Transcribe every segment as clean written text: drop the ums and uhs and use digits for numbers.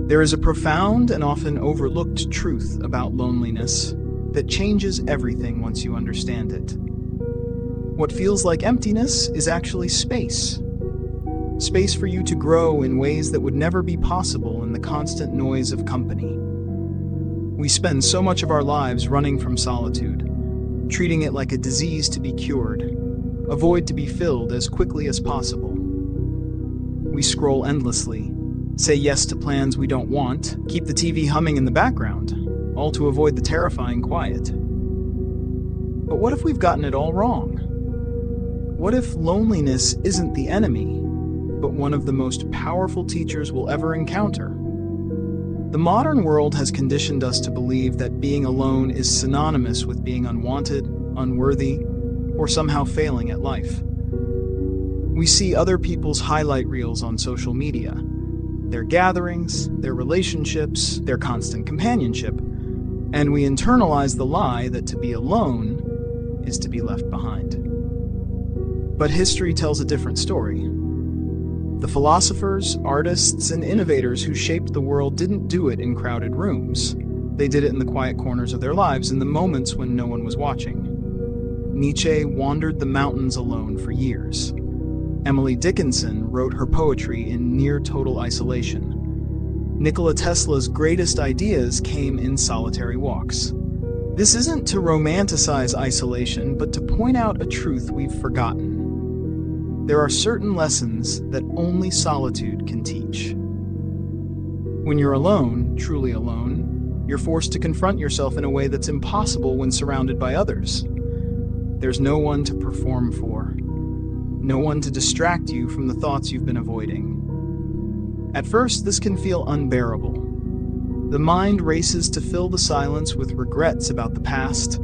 There is a profound and often overlooked truth about loneliness that changes everything once you understand it. What feels like emptiness is actually space. Space for you to grow in ways that would never be possible in the constant noise of company. We spend so much of our lives running from solitude, treating it like a disease to be cured, a void to be filled as quickly as possible. We scroll endlessly, say yes to plans we don't want, keep the TV humming in the background, all to avoid the terrifying quiet. But what if we've gotten it all wrong? What if loneliness isn't the enemy, but one of the most powerful teachers we'll ever encounter? The modern world has conditioned us to believe that being alone is synonymous with being unwanted, unworthy, or somehow failing at life. We see other people's highlight reels on social media, their gatherings, their relationships, their constant companionship, and we internalize the lie that to be alone is to be left behind. But history tells a different story. The philosophers, artists, and innovators who shaped the world didn't do it in crowded rooms. They did it in the quiet corners of their lives, in the moments when no one was watching. Nietzsche wandered the mountains alone for years. Emily Dickinson wrote her poetry in near total isolation. Nikola Tesla's greatest ideas came in solitary walks. This isn't to romanticize isolation, but to point out a truth we've forgotten. There are certain lessons that only solitude can teach. When you're alone, truly alone, you're forced to confront yourself in a way that's impossible when surrounded by others. There's no one to perform for, no one to distract you from the thoughts you've been avoiding. At first, this can feel unbearable. The mind races to fill the silence with regrets about the past,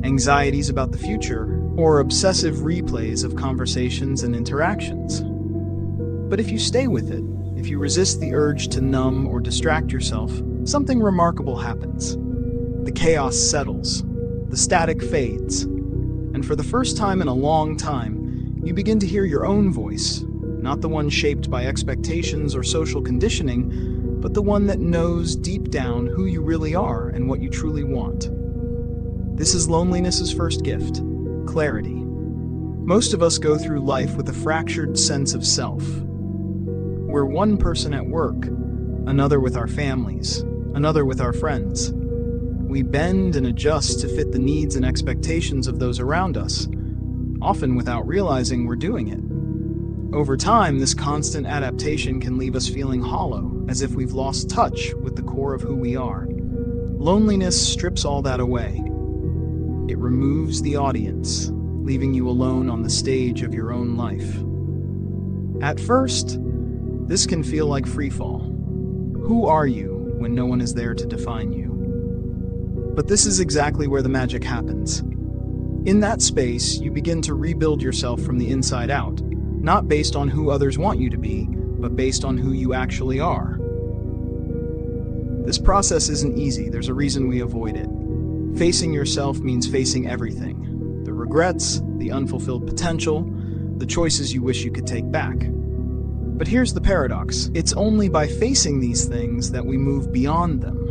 anxieties about the future, or obsessive replays of conversations and interactions. But if you stay with it, if you resist the urge to numb or distract yourself, something remarkable happens. The chaos settles, the static fades, and for the first time in a long time, you begin to hear your own voice, not the one shaped by expectations or social conditioning, but the one that knows deep down who you really are and what you truly want. This is loneliness's first gift. Clarity. Most of us go through life with a fractured sense of self. We're one person at work, another with our families, another with our friends. We bend and adjust to fit the needs and expectations of those around us, often without realizing we're doing it. Over time, this constant adaptation can leave us feeling hollow, as if we've lost touch with the core of who we are. Loneliness strips all that away. It removes the audience, leaving you alone on the stage of your own life. At first, this can feel like freefall. Who are you when no one is there to define you? But this is exactly where the magic happens. In that space, you begin to rebuild yourself from the inside out, not based on who others want you to be, but based on who you actually are. This process isn't easy. There's a reason we avoid it. Facing yourself means facing everything. The regrets, the unfulfilled potential, the choices you wish you could take back. But here's the paradox. It's only by facing these things that we move beyond them.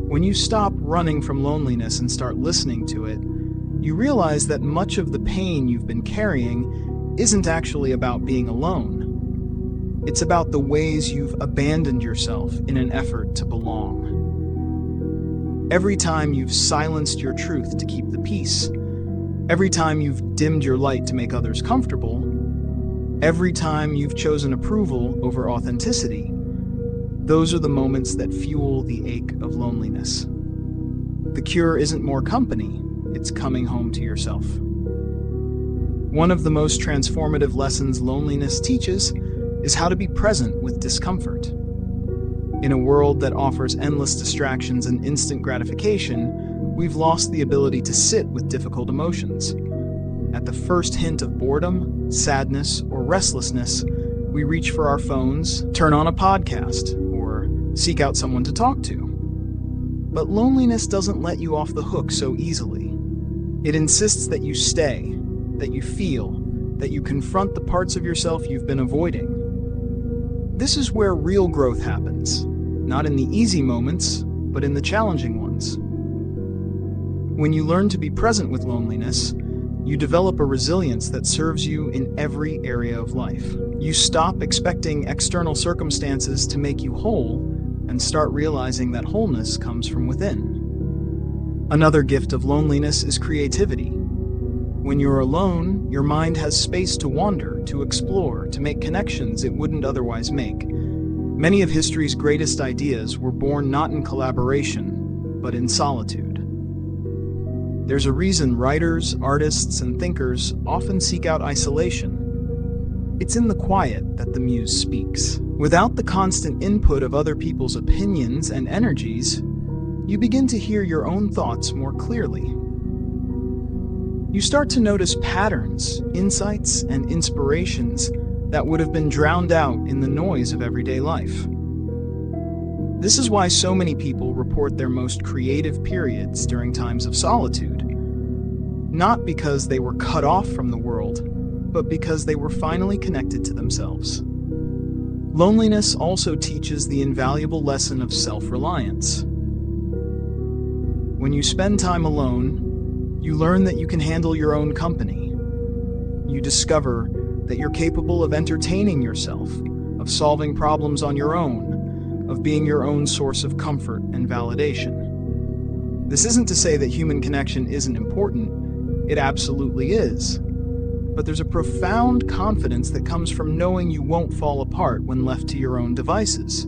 When you stop running from loneliness and start listening to it, you realize that much of the pain you've been carrying isn't actually about being alone. It's about the ways you've abandoned yourself in an effort to belong. Every time you've silenced your truth to keep the peace, every time you've dimmed your light to make others comfortable, every time you've chosen approval over authenticity, those are the moments that fuel the ache of loneliness. The cure isn't more company, it's coming home to yourself. One of the most transformative lessons loneliness teaches is how to be present with discomfort. In a world that offers endless distractions and instant gratification, we've lost the ability to sit with difficult emotions. At the first hint of boredom, sadness, or restlessness, we reach for our phones, turn on a podcast, or seek out someone to talk to. But loneliness doesn't let you off the hook so easily. It insists that you stay, that you feel, that you confront the parts of yourself you've been avoiding. This is where real growth happens, not in the easy moments, but in the challenging ones. When you learn to be present with loneliness, you develop a resilience that serves you in every area of life. You stop expecting external circumstances to make you whole and start realizing that wholeness comes from within. Another gift of loneliness is creativity. When you're alone, your mind has space to wander, to explore, to make connections it wouldn't otherwise make. Many of history's greatest ideas were born not in collaboration, but in solitude. There's a reason writers, artists, and thinkers often seek out isolation. It's in the quiet that the muse speaks. Without the constant input of other people's opinions and energies, you begin to hear your own thoughts more clearly. You start to notice patterns, insights, and inspirations that would have been drowned out in the noise of everyday life. This is why so many people report their most creative periods during times of solitude. Not because they were cut off from the world, but because they were finally connected to themselves. Loneliness also teaches the invaluable lesson of self-reliance. When you spend time alone, you learn that you can handle your own company. You discover that you're capable of entertaining yourself, of solving problems on your own, of being your own source of comfort and validation. This isn't to say that human connection isn't important. It absolutely is. But there's a profound confidence that comes from knowing you won't fall apart when left to your own devices.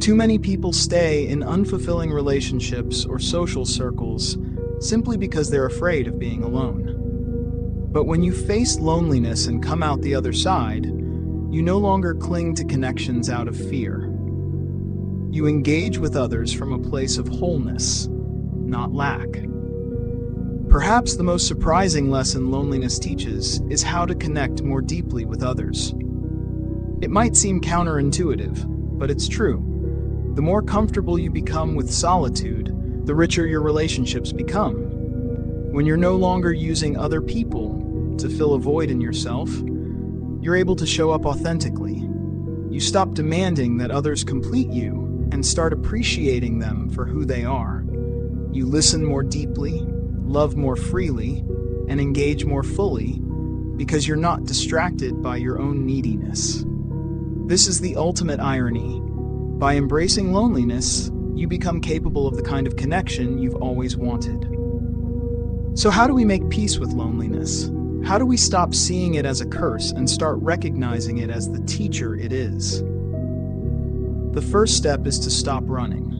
Too many people stay in unfulfilling relationships or social circles simply because they're afraid of being alone. But when you face loneliness and come out the other side, you no longer cling to connections out of fear. You engage with others from a place of wholeness, not lack. Perhaps the most surprising lesson loneliness teaches is how to connect more deeply with others. It might seem counterintuitive, but it's true. The more comfortable you become with solitude, the richer your relationships become. When you're no longer using other people to fill a void in yourself, you're able to show up authentically. You stop demanding that others complete you and start appreciating them for who they are. You listen more deeply, love more freely, and engage more fully because you're not distracted by your own neediness. This is the ultimate irony. By embracing loneliness, you become capable of the kind of connection you've always wanted. So how do we make peace with loneliness? How do we stop seeing it as a curse and start recognizing it as the teacher it is? The first step is to stop running.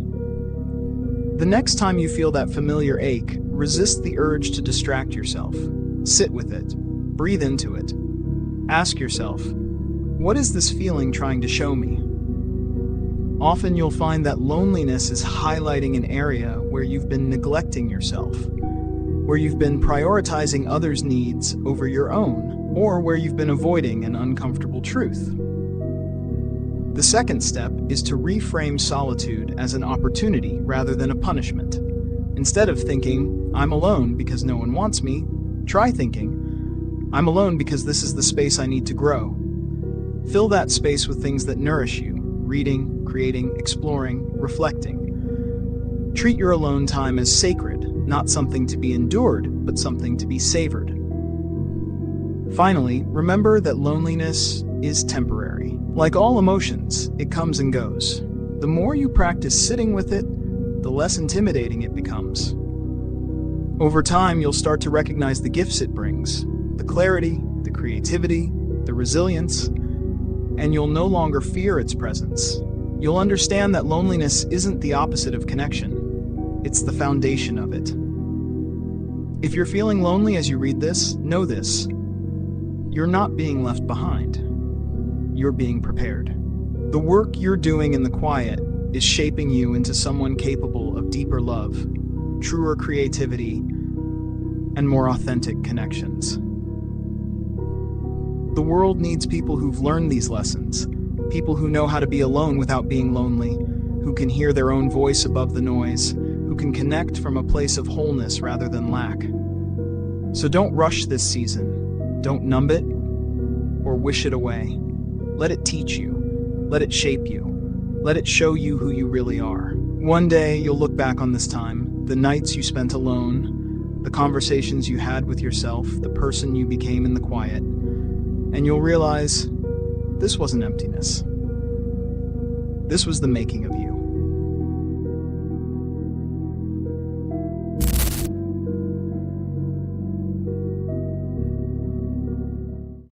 The next time you feel that familiar ache, resist the urge to distract yourself. Sit with it. Breathe into it. Ask yourself, what is this feeling trying to show me? Often you'll find that loneliness is highlighting an area where you've been neglecting yourself, where you've been prioritizing others' needs over your own, or where you've been avoiding an uncomfortable truth. The second step is to reframe solitude as an opportunity rather than a punishment. Instead of thinking, I'm alone because no one wants me, try thinking, I'm alone because this is the space I need to grow. Fill that space with things that nourish you, reading, creating, exploring, reflecting. Treat your alone time as sacred, not something to be endured, but something to be savored. Finally, remember that loneliness is temporary. Like all emotions, it comes and goes. The more you practice sitting with it, the less intimidating it becomes. Over time, you'll start to recognize the gifts it brings, the clarity, the creativity, the resilience, and you'll no longer fear its presence. You'll understand that loneliness isn't the opposite of connection. It's the foundation of it. If you're feeling lonely as you read this, know this. You're not being left behind. You're being prepared. The work you're doing in the quiet is shaping you into someone capable of deeper love, truer creativity, and more authentic connections. The world needs people who've learned these lessons, people who know how to be alone without being lonely, who can hear their own voice above the noise, who can connect from a place of wholeness rather than lack. So don't rush this season. Don't numb it or wish it away. Let it teach you. Let it shape you. Let it show you who you really are. One day, you'll look back on this time, the nights you spent alone, the conversations you had with yourself, the person you became in the quiet, and you'll realize this wasn't emptiness. This was the making of you.